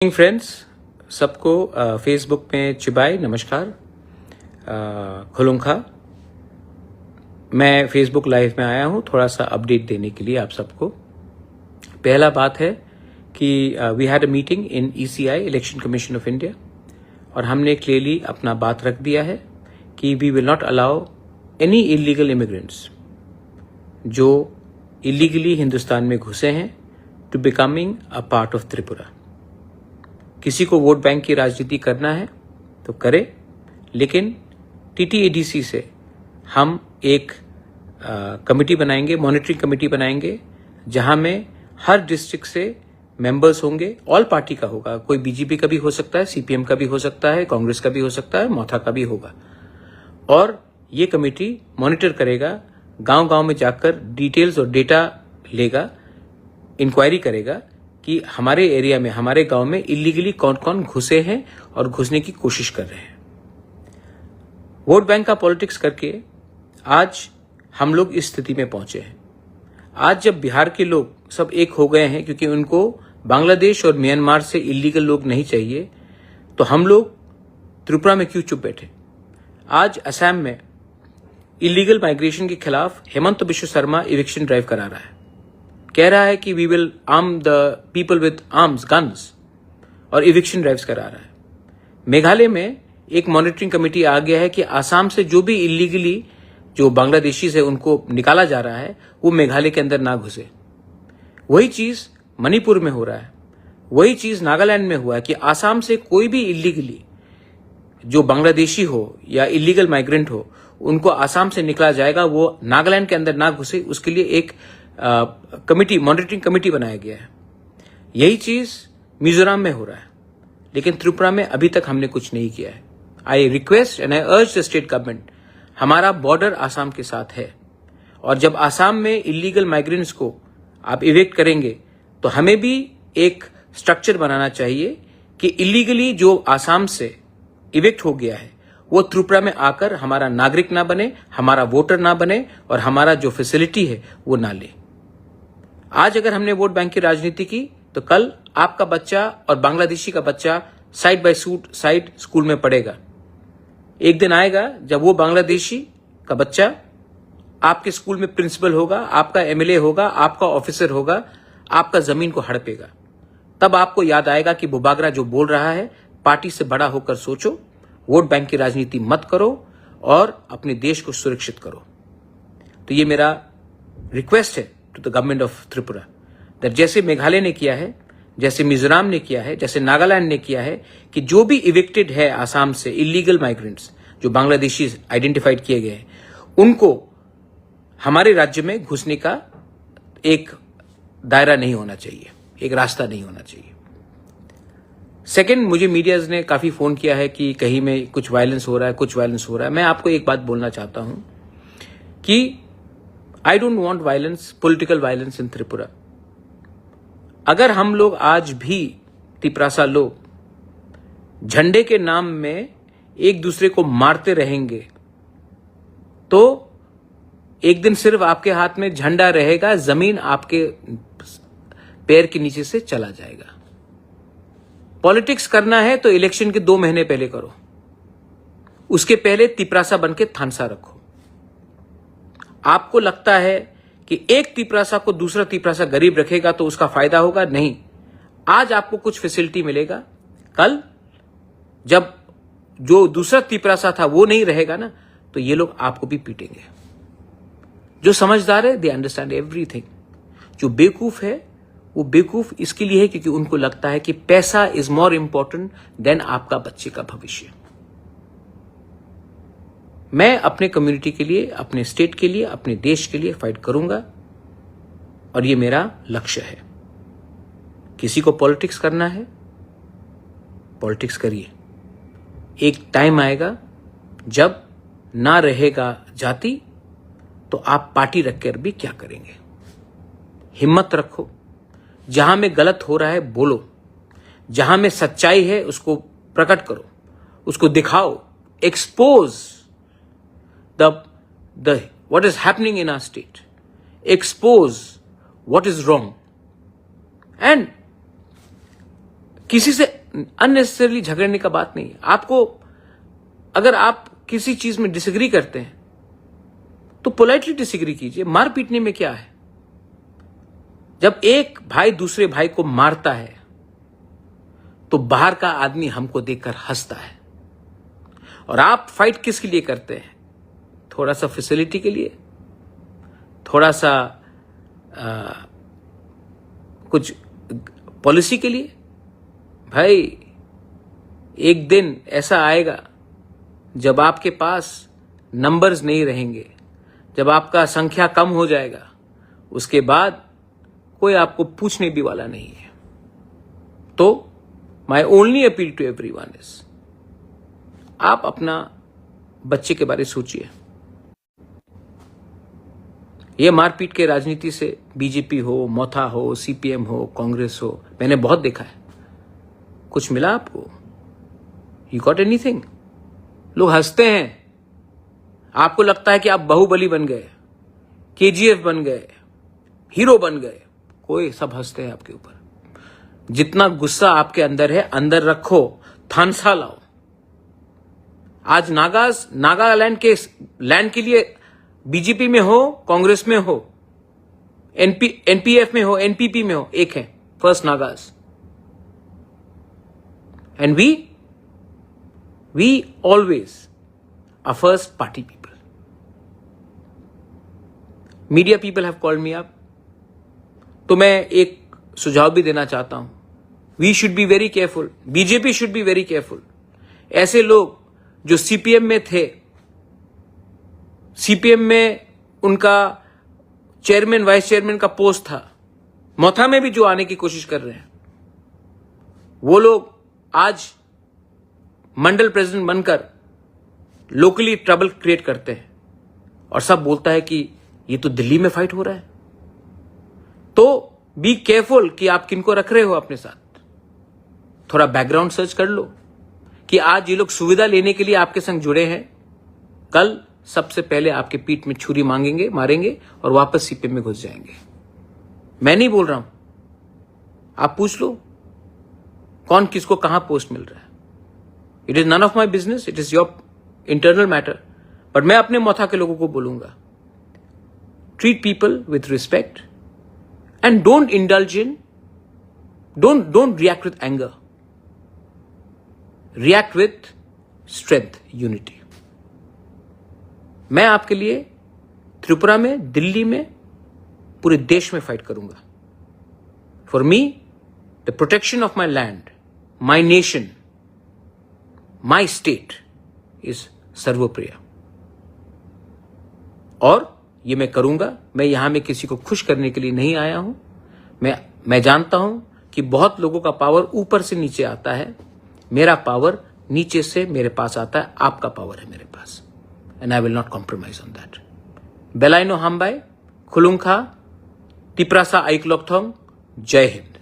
Friends, सबको Facebook में चिबाई नमस्कार। खुलुंखा। मैं फेसबुक लाइव में आया हूं थोड़ा सा अपडेट देने के लिए आप सबको। पहला बात है कि we had a meeting in ECI election commission of India और हमने क्लियरली अपना बात रख दिया है कि we will not allow any illegal immigrants जो इलीगली हिंदुस्तान में घुसे हैं to becoming a part of Tripura. किसी को वोट बैंक की राजनीति करना है तो करे, लेकिन TTADC से हम एक कमेटी बनाएंगे, मॉनिटरिंग कमेटी बनाएंगे, जहां में हर डिस्ट्रिक्ट से मेंबर्स होंगे। ऑल पार्टी का होगा, कोई बीजेपी का भी हो सकता है, CPM का भी हो सकता है, कांग्रेस का भी हो सकता है, मौथा का भी होगा। और ये कमेटी मॉनिटर करेगा, गांव-गांव में जाकर डिटेल्स और डेटा लेगा, इंक्वायरी करेगा कि हमारे एरिया में, हमारे गांव में इलीगली कौन कौन घुसे हैं और घुसने की कोशिश कर रहे हैं। वोट बैंक का पॉलिटिक्स करके आज हम लोग इस स्थिति में पहुंचे हैं। आज जब बिहार के लोग सब एक हो गए हैं क्योंकि उनको बांग्लादेश और म्यांमार से इलीगल लोग नहीं चाहिए, तो हम लोग त्रिपुरा में क्यों चुप बैठे। आज असम में इलीगल माइग्रेशन के खिलाफ हेमंत बिश्व शर्मा इविक्शन ड्राइव करा रहा है, कह रहा है कि we will arm the people with arms, guns, और इविक्शन ड्राइव्स करा रहा है। मेघालय में एक मॉनिटरिंग कमेटी आ गया है कि आसाम से जो भी इलीगली जो बांग्लादेशी से उनको निकाला जा रहा है वो मेघालय के अंदर ना घुसे। वही चीज मणिपुर में हो रहा है, वही चीज नागालैंड में हुआ है कि आसाम से कोई भी इलीगली जो बांग्लादेशी हो या इलीगल माइग्रेंट हो उनको आसाम से निकला जाएगा, वो नागालैंड के अंदर ना घुसे। उसके लिए एक कमिटी, मॉनिटरिंग कमिटी बनाया गया है। यही चीज मिजोरम में हो रहा है, लेकिन त्रिपुरा में अभी तक हमने कुछ नहीं किया है। आई रिक्वेस्ट एंड आई अर्ज द स्टेट गवर्नमेंट, हमारा बॉर्डर आसाम के साथ है और जब आसाम में इलीगल माइग्रेंट्स को आप इवेक्ट करेंगे तो हमें भी एक स्ट्रक्चर बनाना चाहिए कि इलीगली जो आसाम से इवेक्ट हो गया है वो त्रिपुरा में आकर हमारा नागरिक ना बने, हमारा वोटर ना बने और हमारा जो फैसिलिटी है वो ना ले। आज अगर हमने वोट बैंक की राजनीति की तो कल आपका बच्चा और बांग्लादेशी का बच्चा साइड बाय साइड स्कूल में पढ़ेगा। एक दिन आएगा जब वो बांग्लादेशी का बच्चा आपके स्कूल में प्रिंसिपल होगा, आपका MLA होगा, आपका ऑफिसर होगा, आपका जमीन को हड़पेगा। तब आपको याद आएगा कि बुबागरा जो बोल रहा है, पार्टी से बड़ा होकर सोचो, वोट बैंक की राजनीति मत करो और अपने देश को सुरक्षित करो। तो ये मेरा रिक्वेस्ट है to the government of Tripura, that जैसे मेघालय ने किया है, जैसे मिजोरम ने किया है, जैसे नागालैंड ने किया है, कि जो भी इविक्टेड है आसाम से इलीगल माइग्रेंट्स जो बांग्लादेशी आइडेंटिफाइड किए गए हैं, उनको हमारे राज्य में घुसने का एक दायरा नहीं होना चाहिए, एक रास्ता नहीं होना चाहिए। सेकंड, मुझे मीडियाज ने काफी फोन किया है कि कहीं में कुछ वायलेंस हो रहा है, कुछ वायलेंस हो रहा है। मैं आपको एक बात बोलना चाहता हूं कि I don't want violence, political violence in Tripura. अगर हम लोग आज भी तिपरासा लोग झंडे के नाम में एक दूसरे को मारते रहेंगे तो एक दिन सिर्फ आपके हाथ में झंडा रहेगा, जमीन आपके पैर के नीचे से चला जाएगा। पॉलिटिक्स करना है तो इलेक्शन के 2 महीने पहले करो, उसके पहले तिपरासा बन के थानसा रखो। आपको लगता है कि एक तिपरासा को दूसरा तिपरासा गरीब रखेगा तो उसका फायदा होगा? नहीं। आज आपको कुछ फैसिलिटी मिलेगा, कल जब जो दूसरा तिपरासा था वो नहीं रहेगा ना, तो ये लोग आपको भी पीटेंगे। जो समझदार है दे अंडरस्टैंड एवरीथिंग। जो बेवकूफ है वो बेवकूफ इसके लिए है क्योंकि उनको लगता है कि पैसा इज मोर इंपॉर्टेंट देन आपका बच्चे का भविष्य। मैं अपने कम्युनिटी के लिए, अपने स्टेट के लिए, अपने देश के लिए फाइट करूंगा और ये मेरा लक्ष्य है। किसी को पॉलिटिक्स करना है, पॉलिटिक्स करिए। एक टाइम आएगा जब ना रहेगा जाति तो आप पार्टी रखकर भी क्या करेंगे। हिम्मत रखो, जहां में गलत हो रहा है बोलो, जहां में सच्चाई है उसको प्रकट करो, उसको दिखाओ, expose what is happening in our state, expose what is wrong and किसी से अननेसेसरली झगड़ने का बात नहीं है। आपको अगर आप किसी चीज में डिसएग्री करते हैं तो पोलाइटली डिसएग्री कीजिए। मार पीटने में क्या है? जब एक भाई दूसरे भाई को मारता है तो बाहर का आदमी हमको देखकर हंसता है। और आप फाइट किसके लिए करते हैं? थोड़ा सा फैसिलिटी के लिए, थोड़ा सा कुछ पॉलिसी के लिए। भाई एक दिन ऐसा आएगा जब आपके पास नंबर्स नहीं रहेंगे, जब आपका संख्या कम हो जाएगा, उसके बाद कोई आपको पूछने भी वाला नहीं है। तो my only appeal to everyone is, आप अपना बच्चे के बारे में सोचिए। ये मारपीट के राजनीति से बीजेपी हो, मोथा हो, सीपीएम हो, कांग्रेस हो, मैंने बहुत देखा है। कुछ मिला आपको? You got anything? लोग हंसते हैं। आपको लगता है कि आप बाहुबली बन गए, केजीएफ बन गए, हीरो बन गए। कोई सब हंसते हैं आपके ऊपर। जितना गुस्सा आपके अंदर है, अंदर रखो, थानसा लाओ। आज नागालैंड के लैंड के लिए बीजेपी में हो, कांग्रेस में हो, एनपीएफ में हो, एनपीपी में हो, एक है first Nagas. And we always are first party people. Media people have called me up, तो मैं एक सुझाव भी देना चाहता हूं। We should be very careful, BJP should be very careful. ऐसे लोग जो सीपीएम में थे, सीपीएम में उनका चेयरमैन वाइस चेयरमैन का पोस्ट था, मोथा में भी जो आने की कोशिश कर रहे हैं, वो लोग आज मंडल प्रेसिडेंट बनकर लोकली ट्रबल क्रिएट करते हैं और सब बोलता है कि ये तो दिल्ली में फाइट हो रहा है। तो बी केयरफुल कि आप किनको रख रहे हो अपने साथ। थोड़ा बैकग्राउंड सर्च कर लो कि आज ये लोग सुविधा लेने के लिए आपके संग जुड़े हैं, कल सबसे पहले आपके पीठ में छुरी मांगेंगे, मारेंगे और वापस सीपीएम में घुस जाएंगे। मैं नहीं बोल रहा हूं, आप पूछ लो कौन किसको कहां पोस्ट मिल रहा है। It is none of my business, it is your internal matter. But मैं अपने मोथा के लोगों को बोलूंगा, treat people with respect and don't indulge in, don't react with anger, react with strength, unity. मैं आपके लिए त्रिपुरा में, दिल्ली में, पूरे देश में फाइट करूंगा। For me the protection of my land, my nation, my state is सर्वोप्रिय। और ये मैं करूंगा। मैं यहां में किसी को खुश करने के लिए नहीं आया हूं। मैं जानता हूं कि बहुत लोगों का पावर ऊपर से नीचे आता है, मेरा पावर नीचे से मेरे पास आता है। आपका पावर है मेरे पास, and I will not compromise on that. Belaino Hambai, Khulungkha, Tiprasa Aiklokthong, Jai Hind.